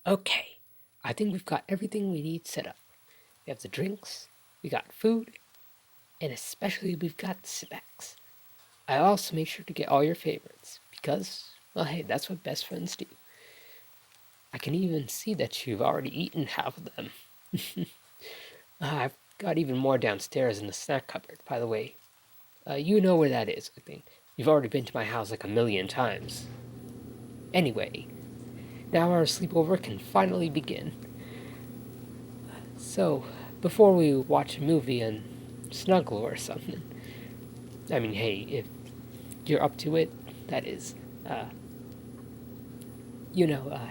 Okay, I think we've got everything we need set up. We have the drinks, we got food, and especially we've got snacks. I also make sure to get all your favorites because, well, hey, that's what best friends do. I can even see that you've already eaten half of them. I've got even more downstairs in the snack cupboard, by the way. You know where that is, I think. You've already been to my house like a million times. Anyway, now our sleepover can finally begin. So, before we watch a movie and snuggle or something, I mean, hey, if you're up to it, that is, uh,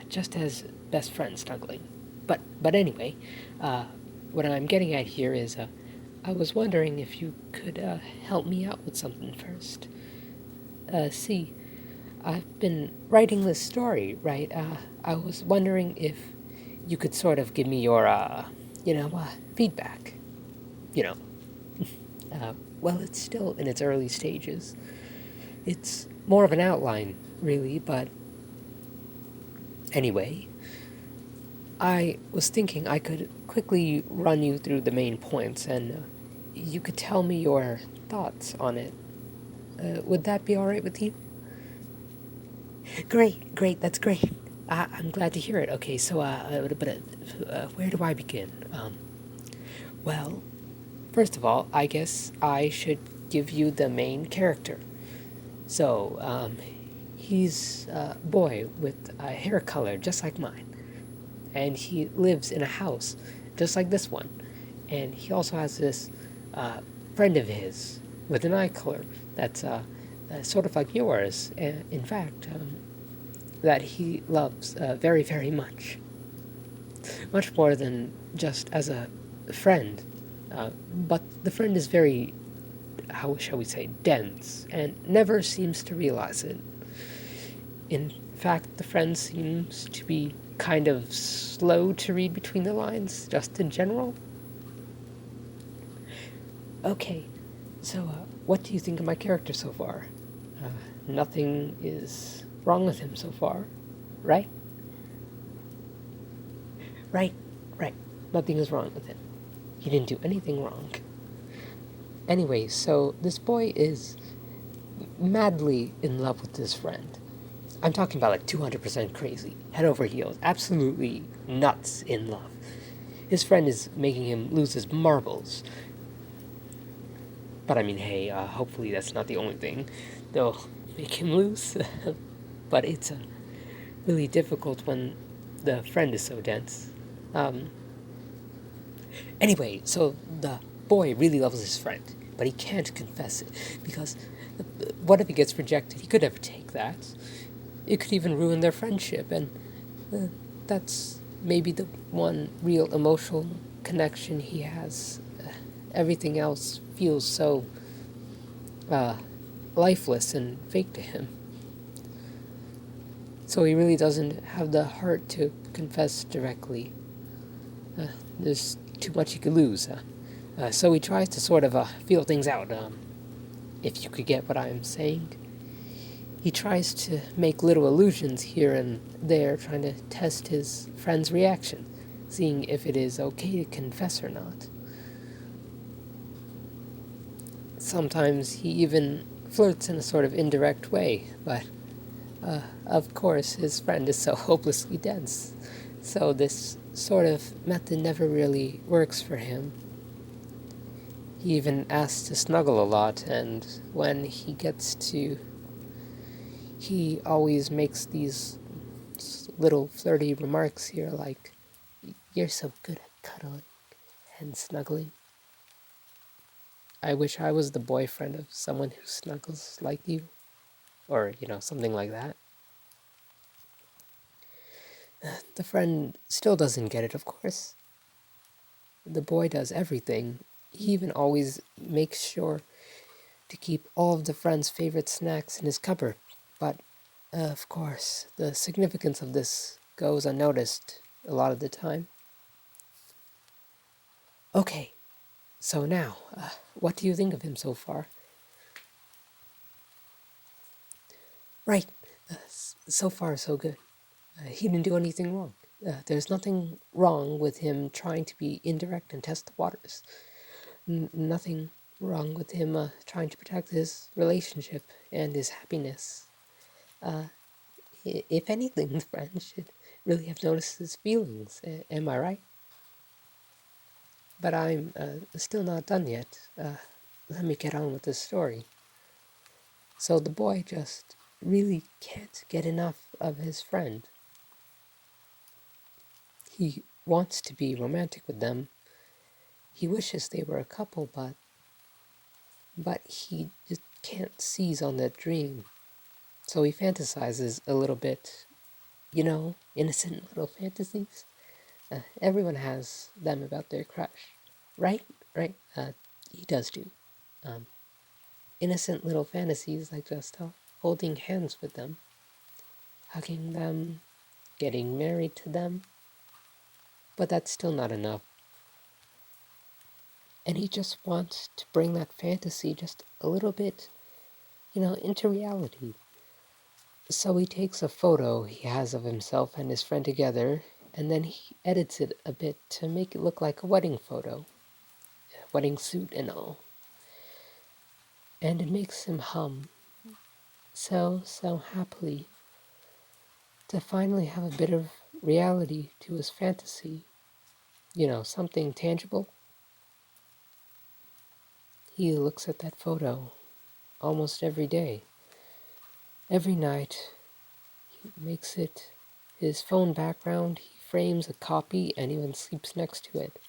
just as best friends snuggling. But anyway, uh, what I'm getting at here is, I was wondering if you could help me out with something first. See, I've been writing this story, right? I was wondering if you could sort of give me your, feedback. You know, well, it's still in its early stages. It's more of an outline, really, but anyway, I was thinking I could quickly run you through the main points and you could tell me your thoughts on it. Would that be alright with you? Great, that's great. I'm glad to hear it. Okay, so, where do I begin? Well, first of all, I guess I should give you the main character. So, he's a boy with a hair color just like mine, and he lives in a house just like this one. And he also has this friend of his with an eye color that's sort of like yours. In fact, that he loves very, very much. Much more than just as a friend. But the friend is very, how shall we say, dense, and never seems to realize it. In fact, the friend seems to be kind of slow to read between the lines, just in general. Okay, so what do you think of my character so far? Nothing is wrong with him so far, right? Right, right. Nothing is wrong with him. He didn't do anything wrong. Anyway, so this boy is madly in love with his friend. I'm talking about like 200% crazy, head over heels, absolutely nuts in love. His friend is making him lose his marbles. But I mean, hey, hopefully that's not the only thing they'll make him lose. But it's really difficult when the friend is so dense. Um, anyway, so the boy really loves his friend, but he can't confess it because what if he gets rejected? He could never take that. It could even ruin their friendship, and that's maybe the one real emotional connection he has. Everything else feels so lifeless and fake to him. So he really doesn't have the heart to confess directly. There's too much he could lose. So he tries to sort of feel things out, if you could get what I'm saying. He tries to make little allusions here and there, trying to test his friend's reaction, seeing if it is okay to confess or not. Sometimes he even flirts in a sort of indirect way, but of course his friend is so hopelessly dense, so this sort of method never really works for him. He even asks to snuggle a lot, and when he gets to, he always makes these little flirty remarks here like, "You're so good at cuddling and snuggling. I wish I was the boyfriend of someone who snuggles like you." Or, something like that. The friend still doesn't get it, of course. The boy does everything. He even always makes sure to keep all of the friend's favorite snacks in his cupboard. But, of course, the significance of this goes unnoticed a lot of the time. Okay, so now, what do you think of him so far? Right, so far so good. He didn't do anything wrong. There's nothing wrong with him trying to be indirect and test the waters. Nothing wrong with him trying to protect his relationship and his happiness. Uh, if anything, the friend should really have noticed his feelings. Am I right? But I'm still not done yet. Let me get on with the story. So the boy just really can't get enough of his friend. He wants to be romantic with them. He wishes they were a couple, but he just can't seize on that dream. So he fantasizes a little bit, innocent little fantasies. Everyone has them about their crush, right? Right? He does too. Um, Innocent little fantasies like just holding hands with them, hugging them, getting married to them. But that's still not enough. And he just wants to bring that fantasy just a little bit, into reality. So he takes a photo he has of himself and his friend together, and then he edits it a bit to make it look like a wedding photo, a wedding suit and all. And it makes him hum so happily to finally have a bit of reality to his fantasy, something tangible. He looks at that photo almost every day. Every night, he makes it his phone background, he frames a copy and even sleeps next to it.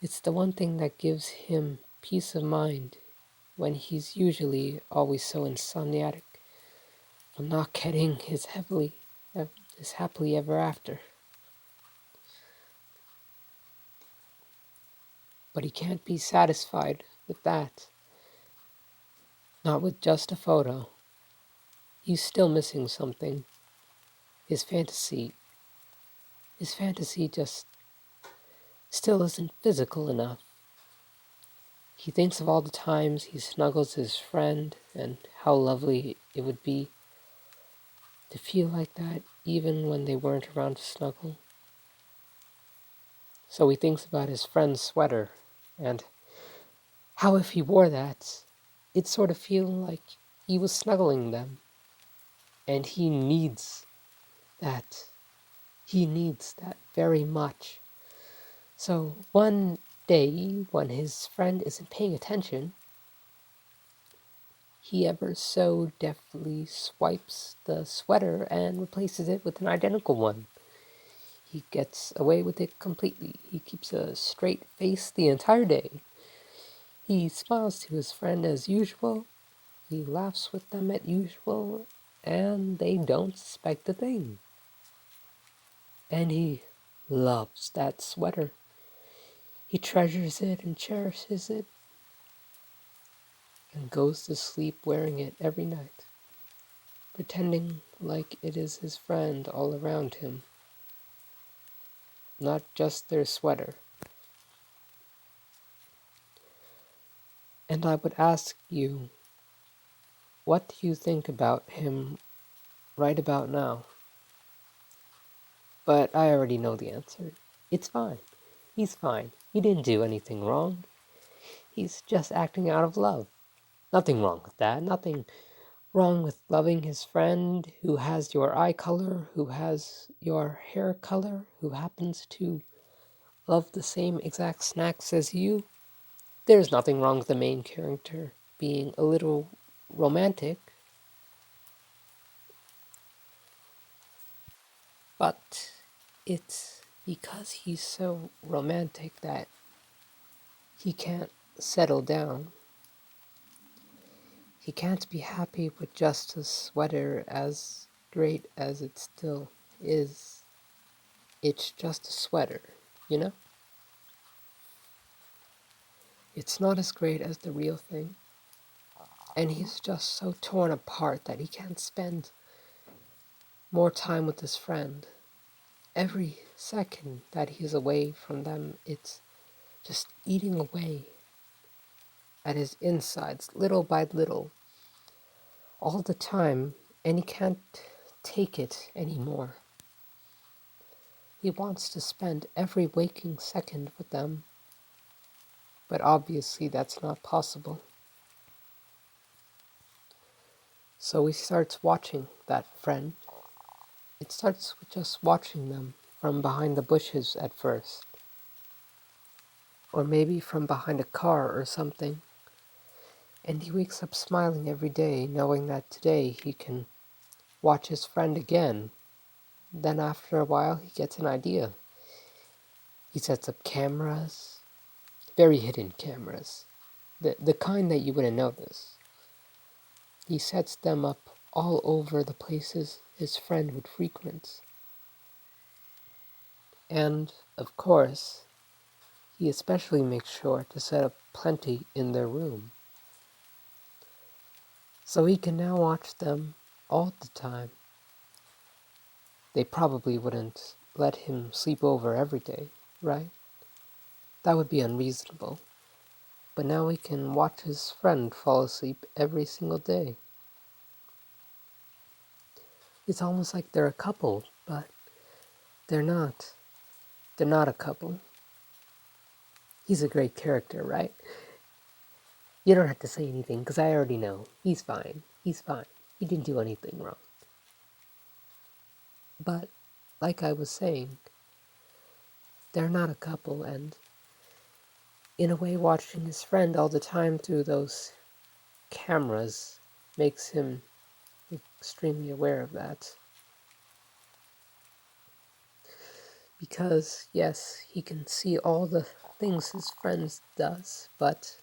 It's the one thing that gives him peace of mind when he's usually always so insomniac from not getting his happily ever after. But he can't be satisfied with that, not with just a photo. He's still missing something. His fantasy. His fantasy just still isn't physical enough. He thinks of all the times he snuggles his friend and how lovely it would be to feel like that even when they weren't around to snuggle. So he thinks about his friend's sweater and how if he wore that, it'd sort of feel like he was snuggling them. And he needs that. He needs that very much. So one day, when his friend isn't paying attention, he ever so deftly swipes the sweater and replaces it with an identical one. He gets away with it completely. He keeps a straight face the entire day. He smiles to his friend as usual. He laughs with them as usual, and they don't suspect a thing. And he loves that sweater. He treasures it and cherishes it and goes to sleep wearing it every night, pretending like it is his friend all around him, not just their sweater. And I would ask you, what do you think about him right about now? But I already know the answer. It's fine. He's fine. He didn't do anything wrong. He's just acting out of love. Nothing wrong with that. Nothing wrong with loving his friend who has your eye color, who has your hair color, who happens to love the same exact snacks as you. There's nothing wrong with the main character being a little romantic, but it's because he's so romantic that he can't settle down. He can't be happy with just a sweater as great as it still is. It's just a sweater, you know? It's not as great as the real thing. And he's just so torn apart that he can't spend more time with his friend. Every second that he's away from them, it's just eating away at his insides, little by little, all the time, and he can't take it anymore. He wants to spend every waking second with them, but obviously that's not possible. So he starts watching that friend. It starts with just watching them from behind the bushes at first, or maybe from behind a car or something. And he wakes up smiling every day, knowing that today he can watch his friend again. Then after a while, he gets an idea. He sets up cameras, very hidden cameras, the kind that you wouldn't notice. He sets them up all over the places his friend would frequent. And, of course, he especially makes sure to set up plenty in their room. So he can now watch them all the time. They probably wouldn't let him sleep over every day, right? That would be unreasonable. But now he can watch his friend fall asleep every single day. It's almost like they're a couple, but they're not. They're not a couple. He's a great character, right? You don't have to say anything, because I already know. He's fine. He's fine. He didn't do anything wrong. But, like I was saying, they're not a couple, and in a way, watching his friend all the time through those cameras makes him extremely aware of that. Because, yes, he can see all the things his friend does, but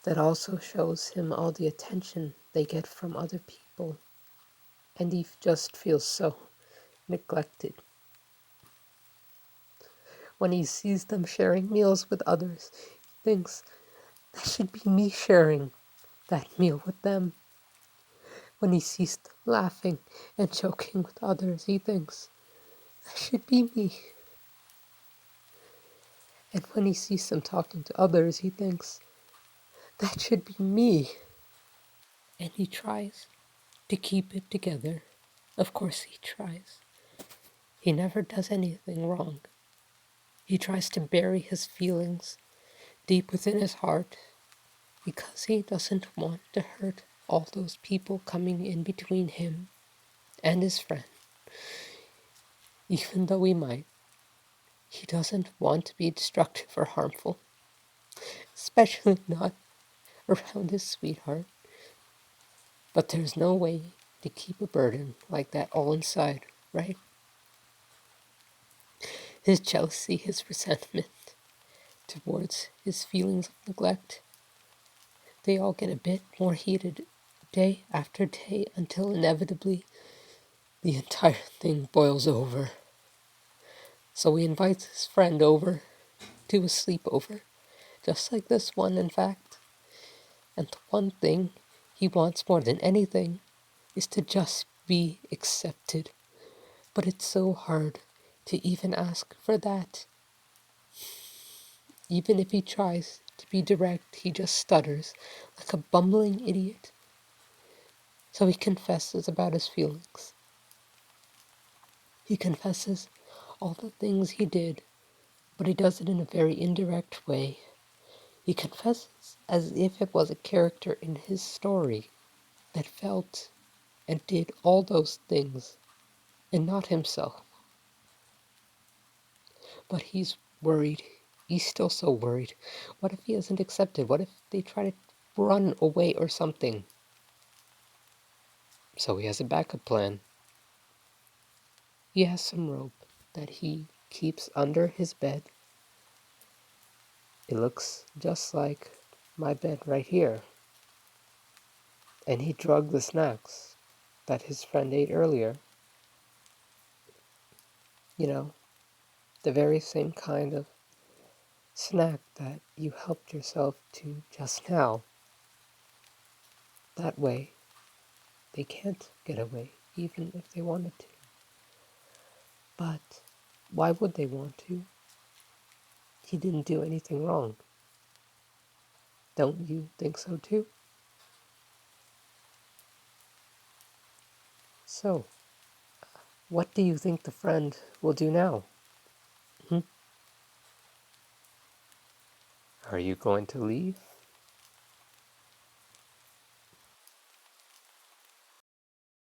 that also shows him all the attention they get from other people. And he just feels so neglected. When he sees them sharing meals with others, he thinks, that should be me sharing that meal with them. When he sees them laughing and joking with others, he thinks, that should be me. And when he sees them talking to others, he thinks, that should be me. And he tries to keep it together. Of course he tries. He never does anything wrong. He tries to bury his feelings deep within his heart because he doesn't want to hurt all those people coming in between him and his friend. Even though he might, he doesn't want to be destructive or harmful, especially not around his sweetheart. But there's no way to keep a burden like that all inside, right? His jealousy, his resentment towards his feelings of neglect, they all get a bit more heated day after day until inevitably the entire thing boils over. So he invites his friend over to a sleepover, just like this one, in fact. And the one thing he wants more than anything is to just be accepted. But it's so hard to even ask for that. Even if he tries to be direct, he just stutters like a bumbling idiot. So he confesses about his feelings. He confesses all the things he did, but he does it in a very indirect way. He confesses as if it was a character in his story that felt and did all those things, and not himself. But he's worried. He's still so worried. What if he isn't accepted? What if they try to run away or something? So he has a backup plan. He has some rope that he keeps under his bed. It looks just like my bed right here. And he drugged the snacks that his friend ate earlier. You know, the very same kind of snack that you helped yourself to just now. That way, they can't get away, even if they wanted to. But why would they want to? He didn't do anything wrong. Don't you think so too? So, What do you think the friend will do now? Hmm? Are you going to leave?